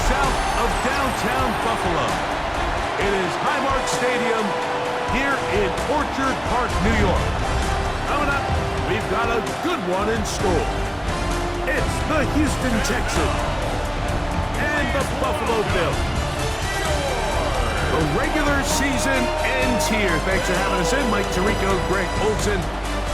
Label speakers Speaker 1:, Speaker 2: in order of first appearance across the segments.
Speaker 1: south of downtown Buffalo. It is Highmark Stadium here in Orchard Park, New York. Coming up, we've got a good one in store. It's the Houston Texans and the Buffalo Bills. The regular season ends here. Thanks for having us in. Mike Tirico, Greg Olson.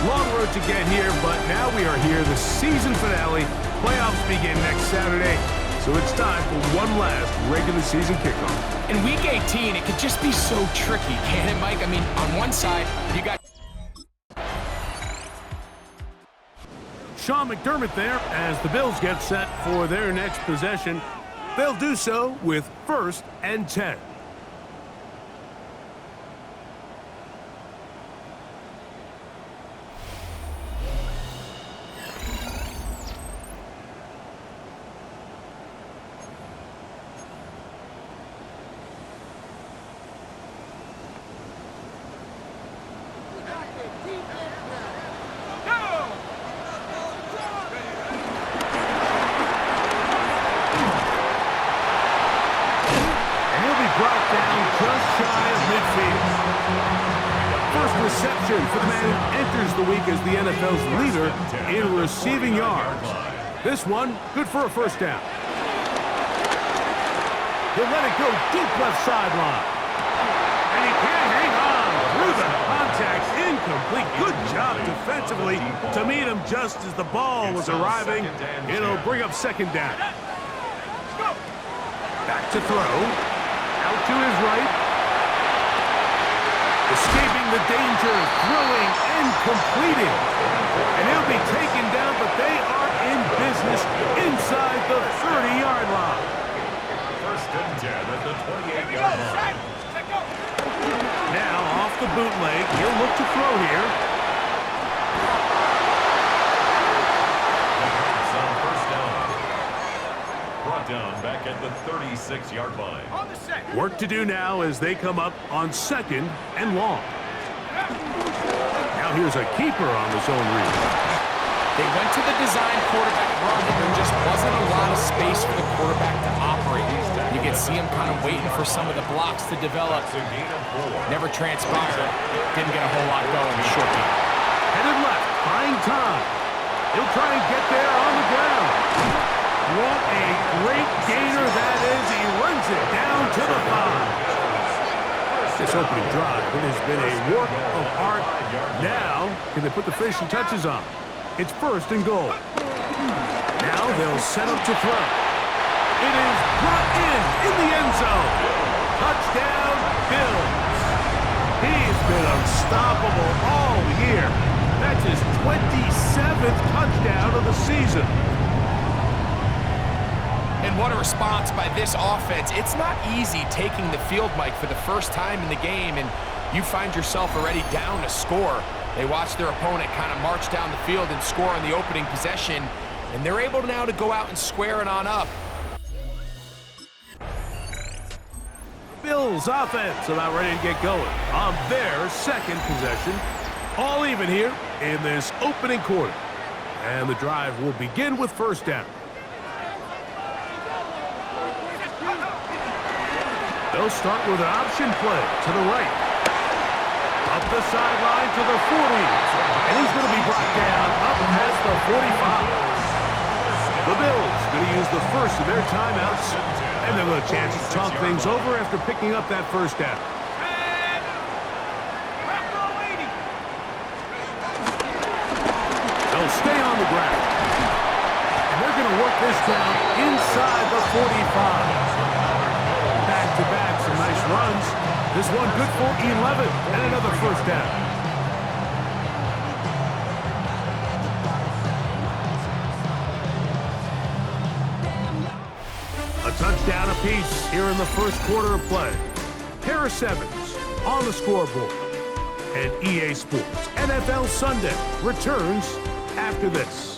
Speaker 1: Long road to get here, but now we are here. The season finale. Playoffs begin next Saturday. So it's time for one last regular season kickoff.
Speaker 2: In Week 18, it could just be so tricky, can't it, Mike? I mean, on one side, you got
Speaker 1: Sean McDermott there as the Bills get set for their next possession. They'll do so with 1st and 10. Reception for the man who enters the week as the NFL's leader in receiving yards. This one, good for a 1st down. He'll let it go deep left sideline. And he can't hang on through the contact. Incomplete. Good job defensively to meet him just as the ball was arriving. It'll bring up 2nd down. Back to throw. Out to his right. Escaping the danger, throwing and completing. And he'll be taken down, but they are in business inside the 30-yard line.
Speaker 3: 1st and 10 at the 28-yard line.
Speaker 1: Now off the bootleg, he'll look to throw here.
Speaker 3: On 1st down. Brought down back at the 36-yard line.
Speaker 1: Work to do now as they come up on 2nd and long. Now here's a keeper on the zone read.
Speaker 2: They went to the design quarterback run, but there just wasn't a lot of space for the quarterback to operate. You can see him kind of waiting for some of the blocks to develop. Never transpired. Didn't get a whole lot going in short game.
Speaker 1: Headed left, buying time. He'll try and get there on the ground. What a great gainer that is. He runs it down to the 5. This opening drive, it has been a work of art. Now, can they put the finishing touches on? It's 1st and goal. Now they'll set up to throw. It is brought in the end zone. Touchdown, Bills. He's been unstoppable all year. That's his 27th touchdown of the season.
Speaker 2: And what a response by this offense. It's not easy taking the field, Mike, for the first time in the game, and you find yourself already down a score. They watch their opponent kind of march down the field and score on the opening possession, and they're able now to go out and square it on up.
Speaker 1: Bills offense about ready to get going on their 2nd possession. All even here in this opening quarter. And the drive will begin with 1st down. They'll start with an option play to the right. Up the sideline to the 40. And he's going to be brought down up past the 45. The Bills going to use the first of their timeouts. And they'll have a chance to talk things over after picking up that 1st down. They'll stay on the ground. And they're going to work this down inside the 45. Back-to-back, some nice runs. This one good for 11 and another 1st down. A touchdown apiece here in the 1st quarter of play. Pair of 7s on the scoreboard. And EA Sports NFL Sunday returns after this.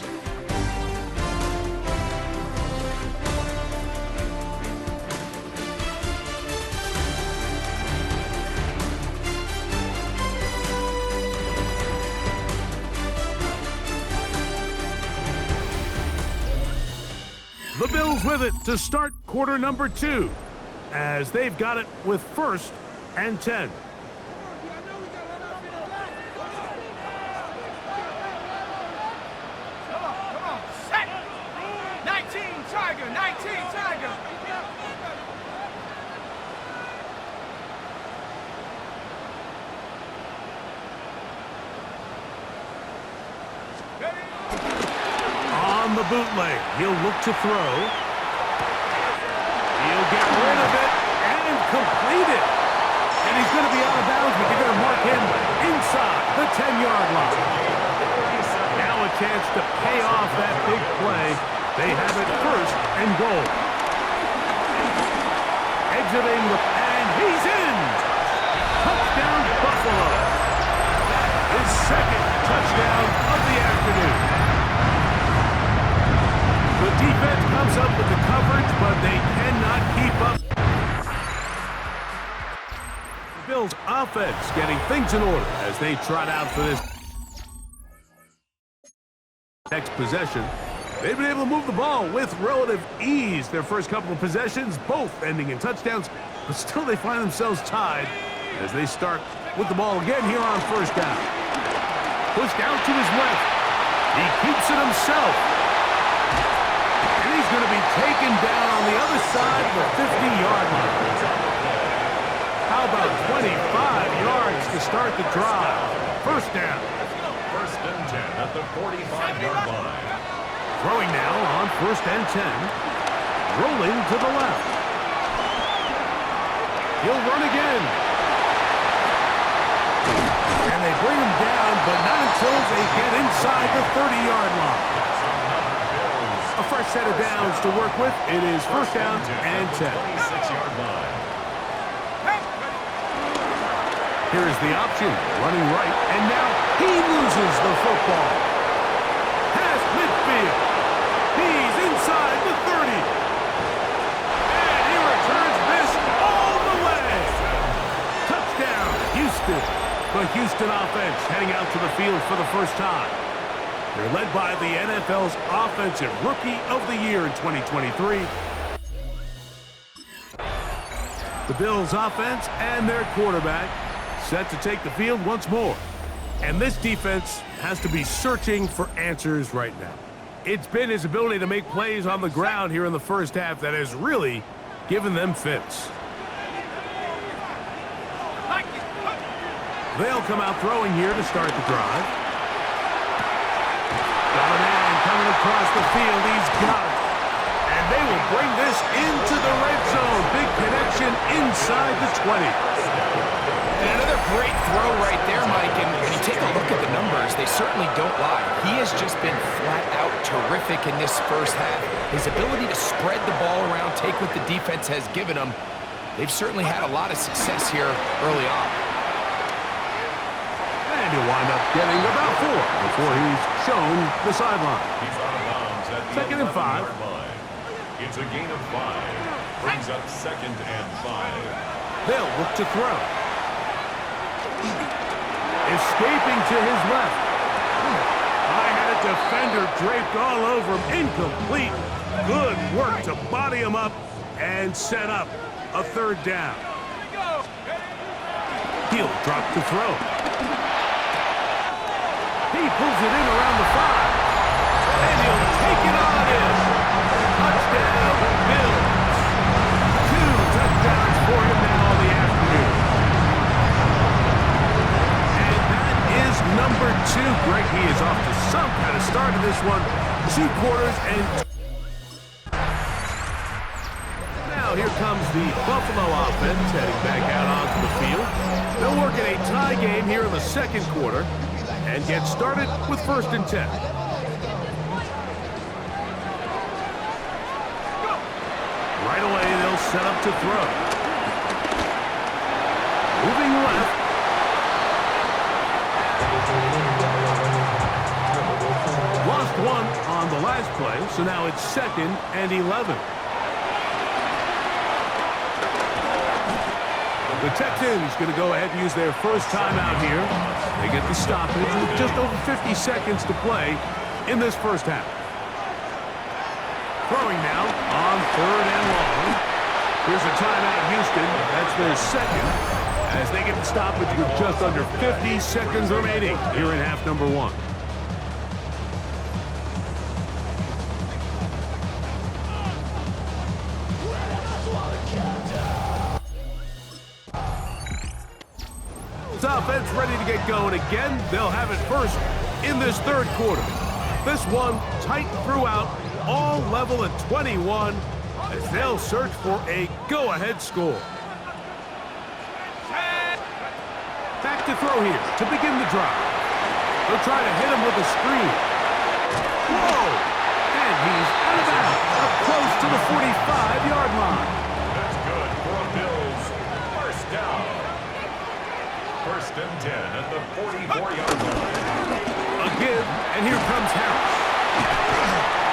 Speaker 1: The Bills with it to start quarter number 2, as they've got it with 1st and 10. On the bootleg, he'll look to throw. He'll get rid of it and complete it. And he's going to be out of bounds, but they're going to mark him inside the 10-yard line. Now a chance to pay off that big play. They have it 1st and goal. Exiting and he's in. Touchdown, Buffalo. His 2nd touchdown of the afternoon. The defense comes up with the coverage, but they cannot keep up. The Bills' offense getting things in order as they trot out for this next possession. They've been able to move the ball with relative ease. Their first couple of possessions, both ending in touchdowns, but still they find themselves tied as they start with the ball again here on 1st down. Pushed out to his left. He keeps it himself. And he's going to be taken down on the other side of the 50-yard line. How about 25 yards to start the drive? 1st down.
Speaker 3: 1st and 10 at the 45-yard line.
Speaker 1: Throwing now on 1st and 10. Rolling to the left. He'll run again. And they bring him down, but not until they get inside the 30-yard line. A fresh set of downs to work with. It is 1st down and 10.
Speaker 3: 26-yard line.
Speaker 1: Here's the option. Running right, and now he loses the football. Past midfield. He's inside the 30. And he returns this all the way. Touchdown, Houston. The Houston offense heading out to the field for the first time. They're led by the NFL's Offensive Rookie of the Year in 2023. The Bills offense and their quarterback set to take the field once more. And this defense has to be searching for answers right now. It's been his ability to make plays on the ground here in the first half that has really given them fits. They'll come out throwing here to start the drive. Got a man coming across the field. He's got it. And they will bring this into the red zone. Big connection inside the 20.
Speaker 2: And another great throw right there, Mike. And when you take a look at the numbers, they certainly don't lie. He has just been flat out terrific in this first half. His ability to spread the ball around, take what the defense has given him, they've certainly had a lot of success here early on.
Speaker 1: And he'll wind up getting about 4 before he's shown the sideline.
Speaker 3: He's out of bounds at the
Speaker 1: 2nd and 5.
Speaker 3: line. It's a gain of 5. Brings up 2nd and 5.
Speaker 1: They'll look to throw. Escaping to his left. I had a defender draped all over him. Incomplete. Good work to body him up and set up a 3rd down. He'll drop to throw. He pulls it in around the 5. And he'll take it on in. Touchdown, Bills. 2 touchdowns for him now on the afternoon. And that is number 2. Greg, he is off to some kind of start in this one. 2 quarters and... Now here comes the Buffalo offense heading back out onto the field. They'll work in a tie game here in the 2nd quarter and get started with 1st and 10. Right away, they'll set up to throw. Moving left. Lost 1 on the last play, so now it's 2nd and 11. The Texans going to go ahead and use their first timeout here. They get the stoppage with just over 50 seconds to play in this first half. Throwing now on 3rd and long. Here's a timeout, Houston. That's their second, as they get the stoppage with just under 50 seconds remaining here in half number 1. This offense ready to get going again. They'll have it first in this 3rd quarter. This one tight throughout, all level at 21, as they'll search for a go-ahead score. Back to throw here to begin the drive. They'll try to hit him with a screen. Whoa! And he's out of bounds, up close to the 45-yard line.
Speaker 3: That's good for a Bills first down. 1st and 10 at the 44-yard line.
Speaker 1: A give, and here comes Harris.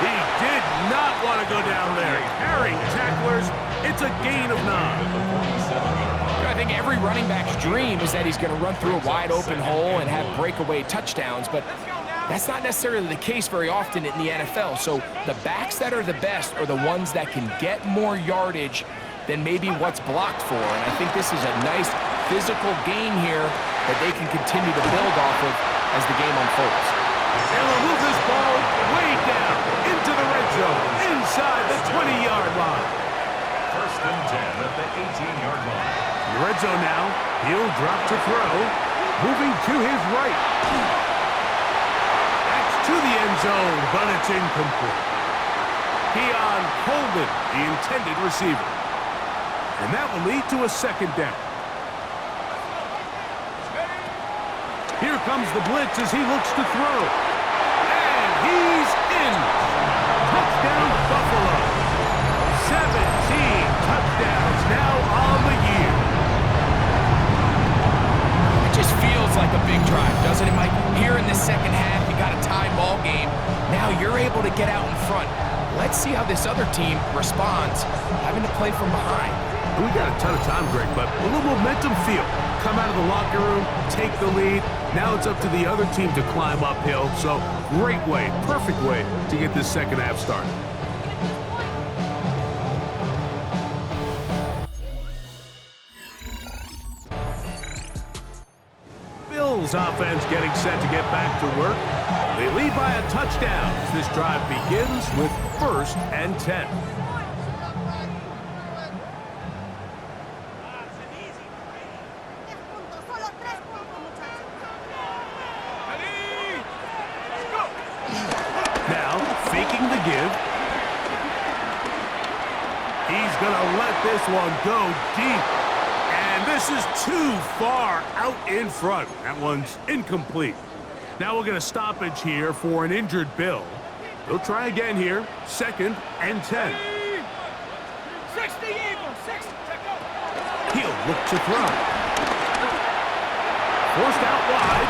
Speaker 1: He did not want to go down there. Carrying tacklers, it's a gain of 9.
Speaker 2: I think every running back's dream is that he's going to run through a wide open hole and have breakaway touchdowns, but that's not necessarily the case very often in the NFL. So the backs that are the best are the ones that can get more yardage than maybe what's blocked for. And I think this is a nice physical gain here that they can continue to build off of as the game unfolds.
Speaker 1: And we'll move this ball way down into the red zone, inside the 20-yard line.
Speaker 3: 1st and 10 at the 18-yard line.
Speaker 1: In the red zone now, he'll drop to throw, moving to his right. That's to the end zone, but it's incomplete. Keon Coleman, the intended receiver. And that will lead to a 2nd down. Here comes the blitz as he looks to throw. And he's in. Touchdown, Buffalo. 17 touchdowns now on the year.
Speaker 2: It just feels like a big drive, doesn't it, Mike? Here in the 2nd half, you got a tie ball game. Now you're able to get out in front. Let's see how this other team responds, having to play from behind.
Speaker 1: We got a ton of time, Greg, but a little momentum feel. Come out of the locker room, take the lead. Now it's up to the other team to climb uphill. So great way, perfect way to get this 2nd half started. Bills offense getting set to get back to work. They lead by a touchdown as this drive begins with 1st and 10. He's going to let this one go deep. And this is too far out in front. That one's incomplete. Now we'll get a stoppage here for an injured Bill. They'll try again here. 2nd and 10.
Speaker 4: 60 Eagles, 60.
Speaker 1: He'll look to throw. Forced out wide.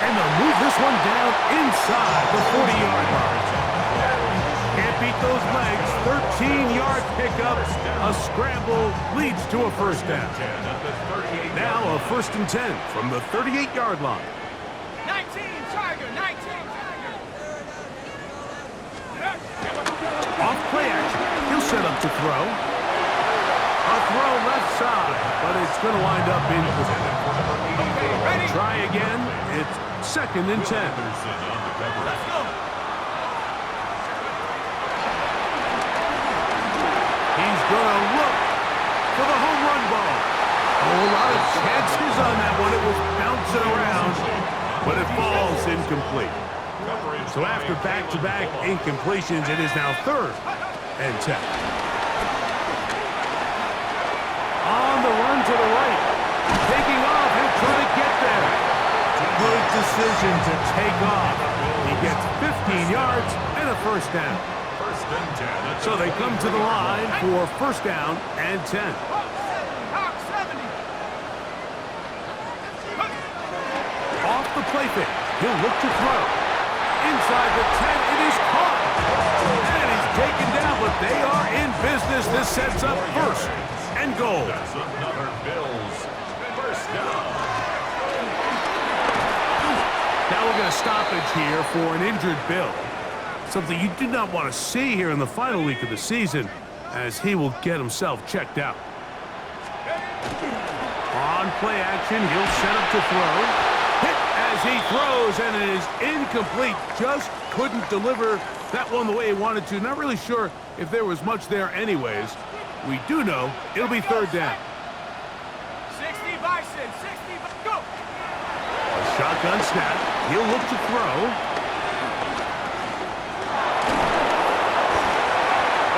Speaker 1: And they'll move this one down inside the 40-yard line. Can't beat those legs. 13-yard pickup. A scramble leads to a 1st down. Now a 1st and 10 from the 38-yard line.
Speaker 4: 19, Tiger, 19.
Speaker 1: Off play action. He'll set up to throw. A throw left side, but it's going to wind up incomplete. Try again. It's 2nd and 10.
Speaker 4: Let's go.
Speaker 1: He's going to look for the home run ball. Oh, a lot of chances on that one. It was bouncing around, but it falls incomplete. So after back-to-back incompletions, it is now 3rd and 10. On the run to the right. Taking off. He'll try to get there. Good decision to take off. He gets 15 yards and a 1st down. So they come to the line for 1st down and 10. Off the play fake. He'll look to throw. Inside the 10, it is caught. And he's taken down, but they are in business. This sets up 1st and goal.
Speaker 3: That's another Bills 1st down.
Speaker 1: Now we're going to stoppage here for an injured Bill. Something you do not want to see here in the final week of the season, as he will get himself checked out. On play action, he'll set up to throw. Hit as he throws, and it is incomplete. Just couldn't deliver that one the way he wanted to. Not really sure if there was much there anyways. We do know it'll be third down.
Speaker 4: 60 Bison, 60, go!
Speaker 1: A shotgun snap. He'll look to throw.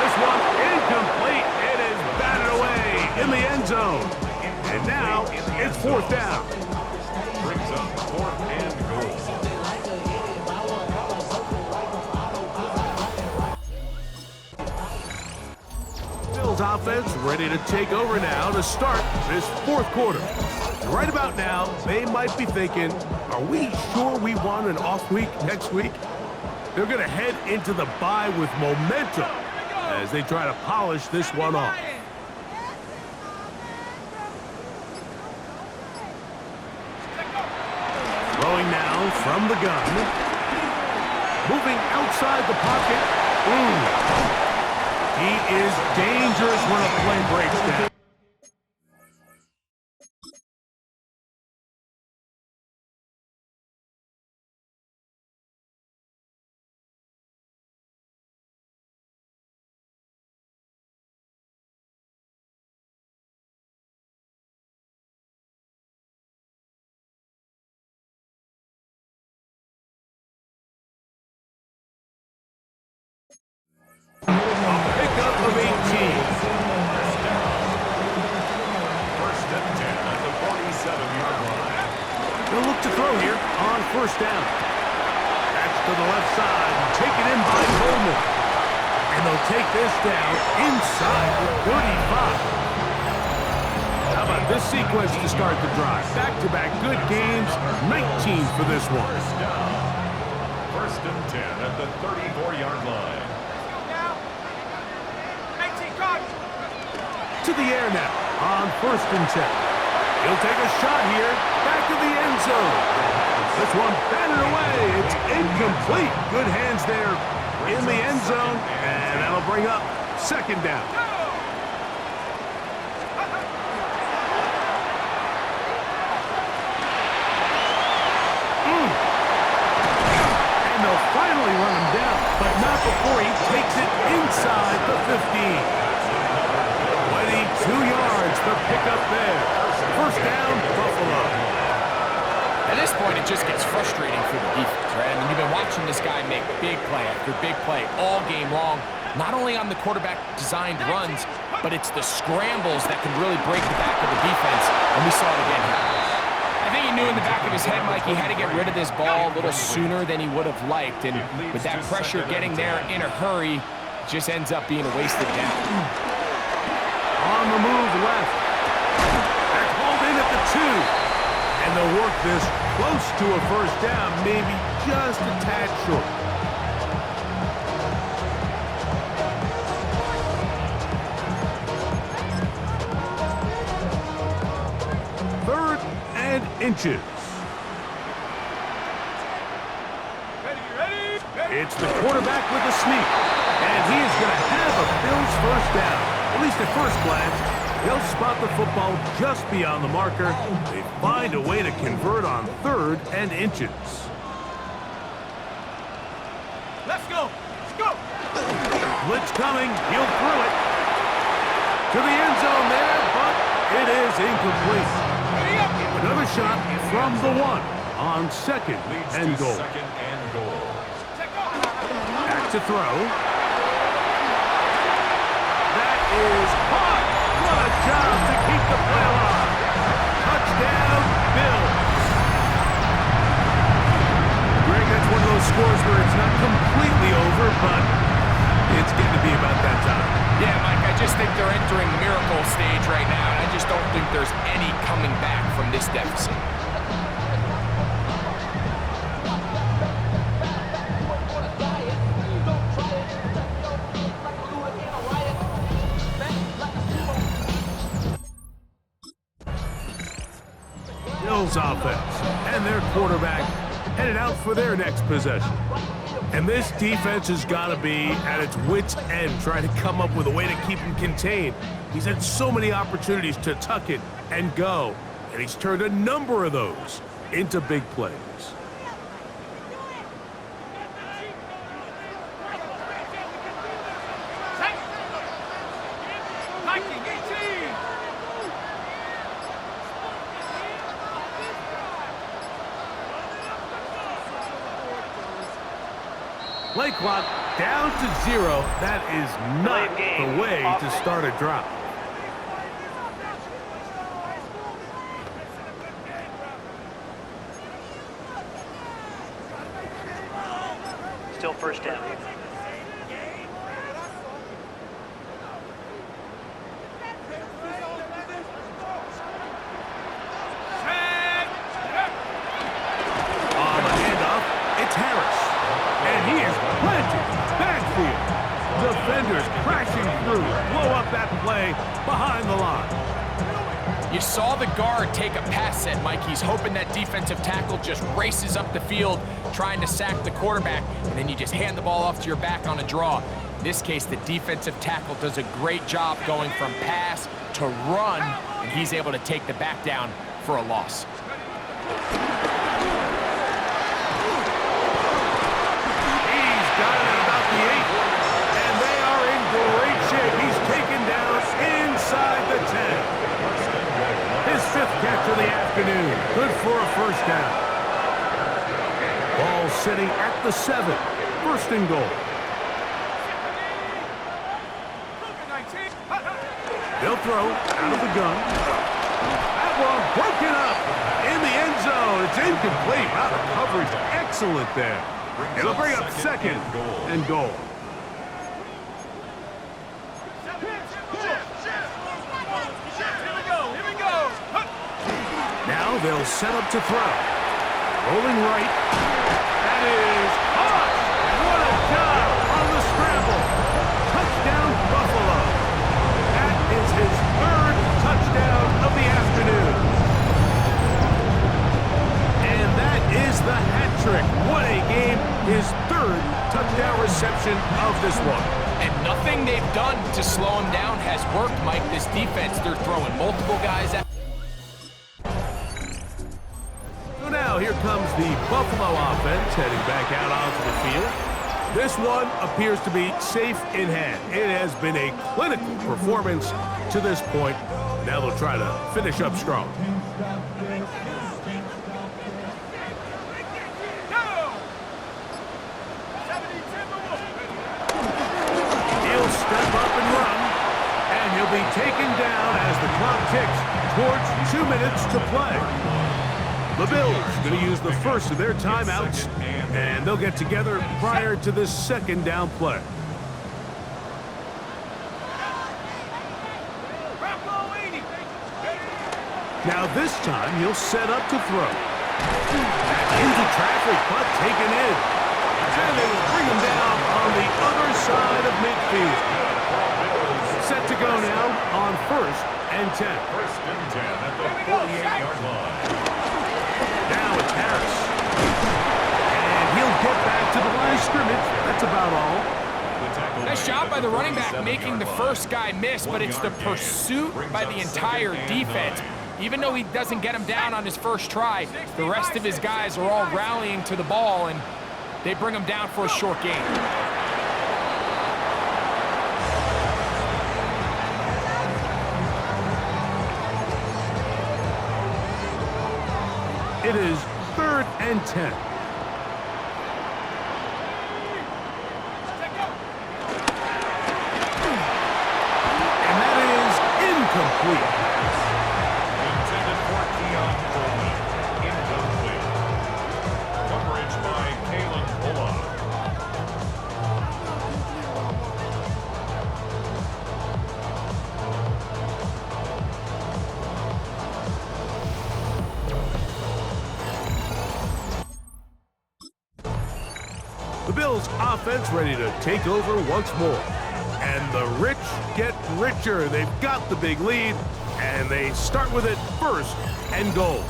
Speaker 1: This one incomplete. It is batted away in the end zone. And now it's fourth down.
Speaker 3: Brings up fourth and goal.
Speaker 1: Bills offense ready to take over now to start this fourth quarter. Right about now, they might be thinking, are we sure we want an off week next week? They're going to head into the bye with momentum as they try to polish this one off. Throwing now from the gun. Moving outside the pocket. He is dangerous when a play breaks down. Pickup of 18.
Speaker 3: First and 10 at the 47-yard line.
Speaker 1: They'll look to throw here on first down. That's to the left side, taken in by Coleman. And they'll take this down inside the 35. How about this sequence to start the drive? Back-to-back good games, 19 for this one.
Speaker 3: First down. First and 10 at the 34-yard line.
Speaker 1: To the air now on first and 10. He'll take a shot here, back to the end zone. This one batted away. It's incomplete. Good hands there in the end zone, and that'll bring up second down. And they'll finally run him down, but not before he takes it inside the 15. 22 yards, the pickup there. First down, Buffalo.
Speaker 2: At this point, it just gets frustrating for the defense, right? I mean, you've been watching this guy make big play after big play all game long, not only on the quarterback-designed runs, but it's the scrambles that can really break the back of the defense, and we saw it again here. I think he knew in the back of his head, Mike, he had to get rid of this ball a little sooner than he would have liked, and with that pressure getting there in a hurry, it just ends up being a wasted down.
Speaker 1: On the move left. They're called in at the 2. And they'll work this close to a first down, maybe just a tad short. Third and inches. It's the quarterback with the sneak. And he is going to have a Bills first down. At least at first glance, they'll spot the football just beyond the marker. They find a way to convert on third and inches.
Speaker 4: Let's go! Let's go!
Speaker 1: Blitz coming. He'll throw it to the end zone there, but it is incomplete. Another shot from the 1 on second and goal.
Speaker 3: Second and goal.
Speaker 1: Back to throw. Is caught. What a job to keep the play alive. Touchdown, Bills. Greg, that's one of those scores where it's not completely over, but it's getting to be about that time.
Speaker 2: Yeah, Mike, I just think they're entering miracle stage right now, and I just don't think there's any coming back from this deficit.
Speaker 1: Bills offense and their quarterback headed out for their next possession. And this defense has got to be at its wits' end trying to come up with a way to keep him contained. He's had so many opportunities to tuck it and go, and he's turned a number of those into big plays. Play clock down to 0. That is not the way to start a drive.
Speaker 5: Still first down.
Speaker 1: On the handoff, it's Harris. And he is planted. Backfield. Defenders crashing through. Blow up that play behind the line.
Speaker 2: You saw the guard take a pass set, Mike. He's hoping that defensive tackle just races up the field, trying to sack the quarterback, and then you just hand the ball off to your back on a draw. In this case, the defensive tackle does a great job going from pass to run, and he's able to take the back down for a loss.
Speaker 1: Inside the 10. His 5th catch of the afternoon. Good for a first down. Ball sitting at the 7. First and goal. They'll throw out of the gun. That one broken up in the end zone. It's incomplete. Wow, the coverage excellent there. It'll bring up second and goal. Now they'll set up to throw. Rolling right. That is caught. What a job on the scramble. Touchdown, Buffalo. That is his 3rd touchdown of the afternoon. And that is the hat trick. What a game. His 3rd touchdown reception of this one.
Speaker 2: And nothing they've done to slow him down has worked, Mike. This defense, they're throwing multiple guys at.
Speaker 1: Now here comes the Buffalo offense heading back out onto the field. This one appears to be safe in hand. It has been a clinical performance to this point. Now they'll try to finish up strong. He'll step up and run, and he'll be taken down as the clock ticks towards 2 minutes to play. The Bills going to use the first of their timeouts, and they'll get together prior to this 2nd down play. Now this time he'll set up to throw. Into traffic, but taken in. And they will bring him down on the other side of midfield. Set to go now on 1st and 10.
Speaker 3: 1st and 10 at the 48-yard line.
Speaker 1: Now it's Harris. And he'll get back to the line of scrimmage. That's about all.
Speaker 2: Nice job by the running back making the first guy miss, but it's the pursuit by the entire defense. Even though he doesn't get him down on his first try, the rest of his guys are all rallying to the ball, and they bring him down for a short gain.
Speaker 1: It is 3rd and 10. And that is incomplete.
Speaker 3: Intended for Keon Coleman. Incomplete. Coverage by Kalen Bullock.
Speaker 1: The Bills offense ready to take over once more. And the rich get richer. They've got the big lead, and they start with it 1st and goal.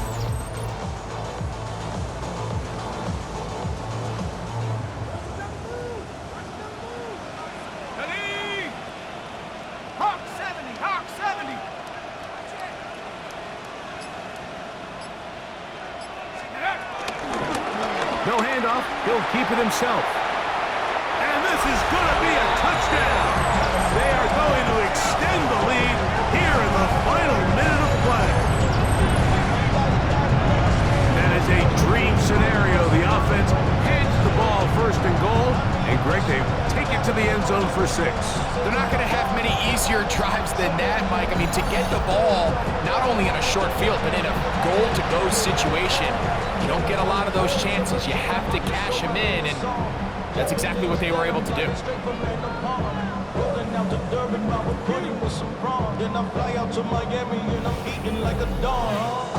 Speaker 1: enough, he'll keep it himself. And this is going to be a touchdown. They are going to extend the lead here in the final minute of play. That is a dream scenario. The offense heads the ball first and goal. And Greg, they take it to the end zone for 6.
Speaker 2: They're not going to have many easier drives than that, Mike. I mean, to get the ball, not only in a short field, but in a goal-to-go situation, you don't get a lot of those chances. You have to cash them in, and that's exactly what they were able to do.
Speaker 6: Then I fly out to Miami and I'm eating like a dog.